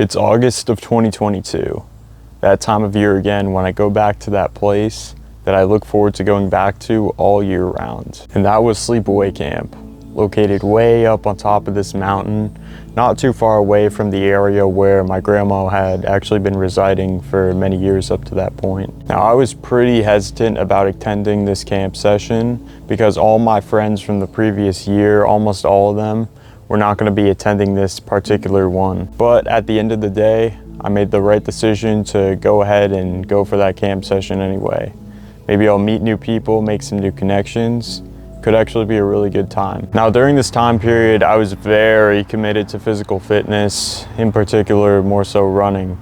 It's August of 2022, that time of year again when I go back to that place that I look forward to going back to all year round. And that was Sleepaway Camp, located way up on top of this mountain, not too far away from the area where my grandma had actually been residing for many years up to that point. Now, I was pretty hesitant about attending this camp session because all my friends from the previous year, almost all of them, were not going to be attending this particular one. But at the end of the day, I made the right decision to go ahead and go for that camp session anyway. Maybe I'll meet new people, make some new connections. Could actually be a really good time. Now, during this time period, I was very committed to physical fitness, in particular, more so running.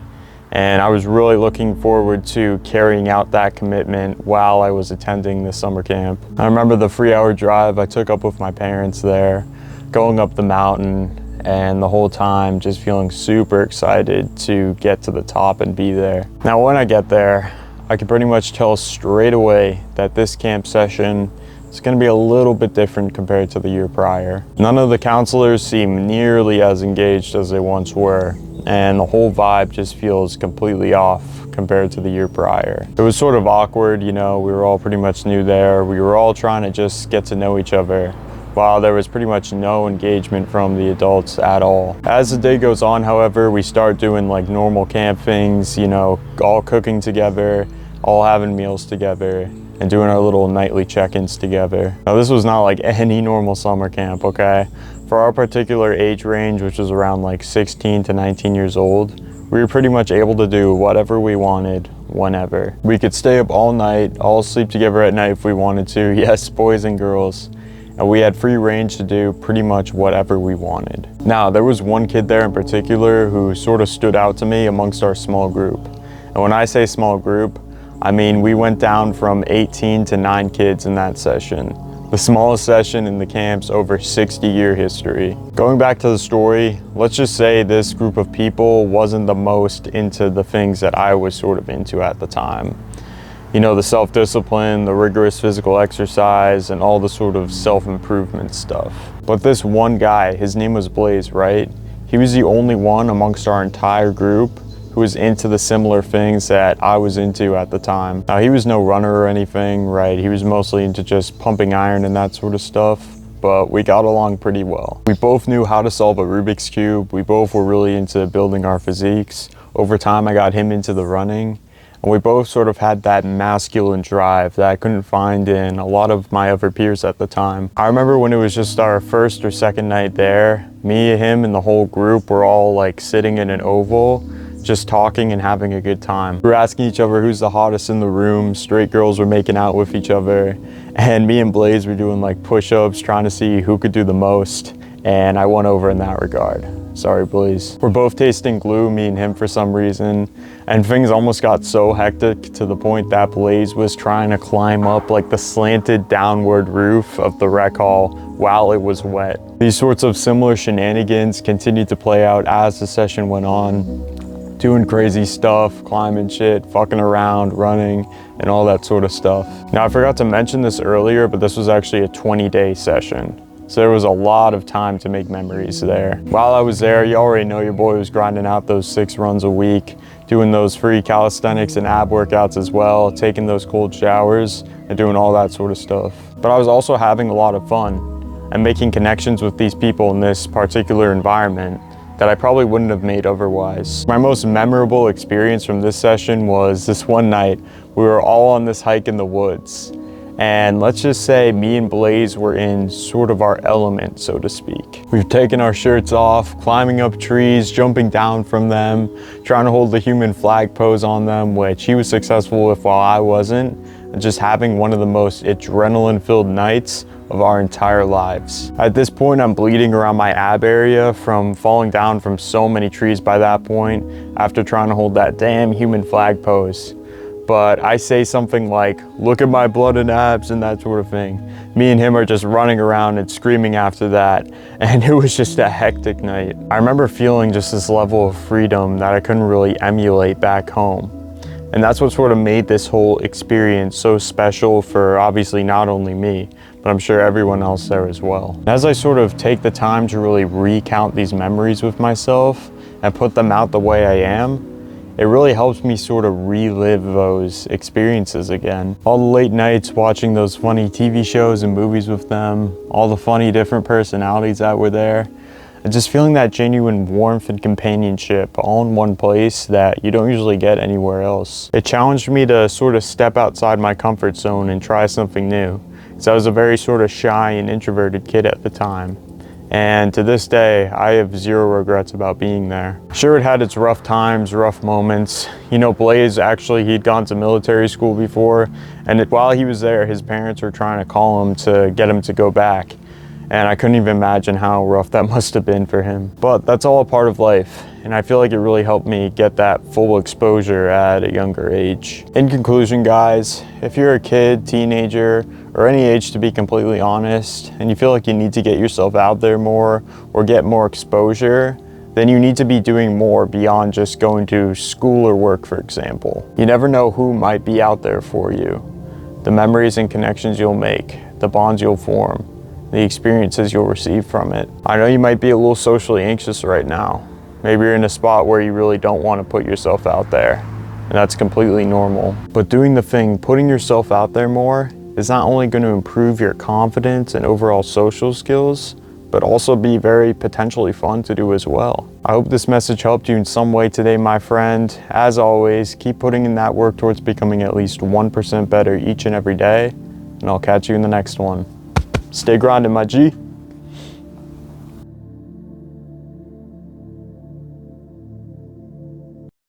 And I was really looking forward to carrying out that commitment while I was attending the summer camp. I remember the 3-hour drive I took up with my parents there, going up the mountain, and the whole time just feeling super excited to get to the top and be there. Now, when I get there, I can pretty much tell straight away that this camp session is going to be a little bit different compared to the year prior. None of the counselors seem nearly as engaged as they once were, and the whole vibe just feels completely off compared to the year prior. It was sort of awkward, you know, we were all pretty much new there. We were all trying to just get to know each other, while there was pretty much no engagement from the adults at all. As the day goes on, however, we start doing like normal camp things, you know, all cooking together, all having meals together, and doing our little nightly check-ins together. Now, this was not like any normal summer camp, okay? For our particular age range, which was around like 16 to 19 years old, we were pretty much able to do whatever we wanted, whenever. We could stay up all night, all sleep together at night if we wanted to, yes, boys and girls. And we had free range to do pretty much whatever we wanted. Now, there was one kid there in particular who sort of stood out to me amongst our small group. And when I say small group, I mean, we went down from 18 to 9 kids in that session. The smallest session in the camp's over 60-year history. Going back to the story, let's just say this group of people wasn't the most into the things that I was sort of into at the time. You know, the self-discipline, the rigorous physical exercise, and all the sort of self-improvement stuff. But this one guy, his name was Blaze, right? He was the only one amongst our entire group who was into the similar things that I was into at the time. Now, he was no runner or anything, right? He was mostly into just pumping iron and that sort of stuff, but we got along pretty well. We both knew how to solve a Rubik's Cube. We both were really into building our physiques. Over time, I got him into the running, and we both sort of had that masculine drive that I couldn't find in a lot of my other peers at the time. I remember when it was just our first or second night there, me, him, and the whole group were all like sitting in an oval, just talking and having a good time. We were asking each other who's the hottest in the room. Straight girls were making out with each other, and me and Blaze were doing like push-ups, trying to see who could do the most, and I won over in that regard. Sorry, Blaze. We're both tasting glue, me and him, for some reason, and things almost got so hectic to the point that Blaze was trying to climb up like the slanted downward roof of the rec hall while it was wet. These sorts of similar shenanigans continued to play out as the session went on, doing crazy stuff, climbing shit, fucking around, running, and all that sort of stuff. Now, I forgot to mention this earlier, but this was actually a 20-day session. So there was a lot of time to make memories there. While I was there, you already know your boy was grinding out those 6 runs a week, doing those free calisthenics and ab workouts as well, taking those cold showers, and doing all that sort of stuff. But I was also having a lot of fun and making connections with these people in this particular environment that I probably wouldn't have made otherwise. My most memorable experience from this session was this one night. We were all on this hike in the woods. And let's just say me and Blaze were in sort of our element, so to speak. We've taken our shirts off, climbing up trees, jumping down from them, trying to hold the human flag pose on them, which he was successful with while I wasn't, and just having one of the most adrenaline-filled nights of our entire lives. At this point, I'm bleeding around my ab area from falling down from so many trees by that point after trying to hold that damn human flag pose. But I say something like, "Look at my blood and abs," and that sort of thing. Me and him are just running around and screaming after that, and it was just a hectic night. I remember feeling just this level of freedom that I couldn't really emulate back home. And that's what sort of made this whole experience so special for obviously not only me, but I'm sure everyone else there as well. As I sort of take the time to really recount these memories with myself, and put them out the way I am, it really helps me sort of relive those experiences again. All the late nights watching those funny TV shows and movies with them, all the funny different personalities that were there, and just feeling that genuine warmth and companionship all in one place that you don't usually get anywhere else. It challenged me to sort of step outside my comfort zone and try something new, because I was a very sort of shy and introverted kid at the time. And to this day, I have zero regrets about being there. Sure, it had its rough times, rough moments. You know, Blaze, actually, he'd gone to military school before, and while he was there, his parents were trying to call him to get him to go back. And I couldn't even imagine how rough that must have been for him. But that's all a part of life, and I feel like it really helped me get that full exposure at a younger age. In conclusion, guys, if you're a kid, teenager, or any age to be completely honest, and you feel like you need to get yourself out there more or get more exposure, then you need to be doing more beyond just going to school or work, for example. You never know who might be out there for you. The memories and connections you'll make, the bonds you'll form, the experiences you'll receive from it. I know you might be a little socially anxious right now. Maybe you're in a spot where you really don't want to put yourself out there, and that's completely normal. But doing the thing, putting yourself out there more, is not only going to improve your confidence and overall social skills, but also be very potentially fun to do as well. I hope this message helped you in some way today, my friend. As always, keep putting in that work towards becoming at least 1% better each and every day, and I'll catch you in the next one. Stay grinding, my G.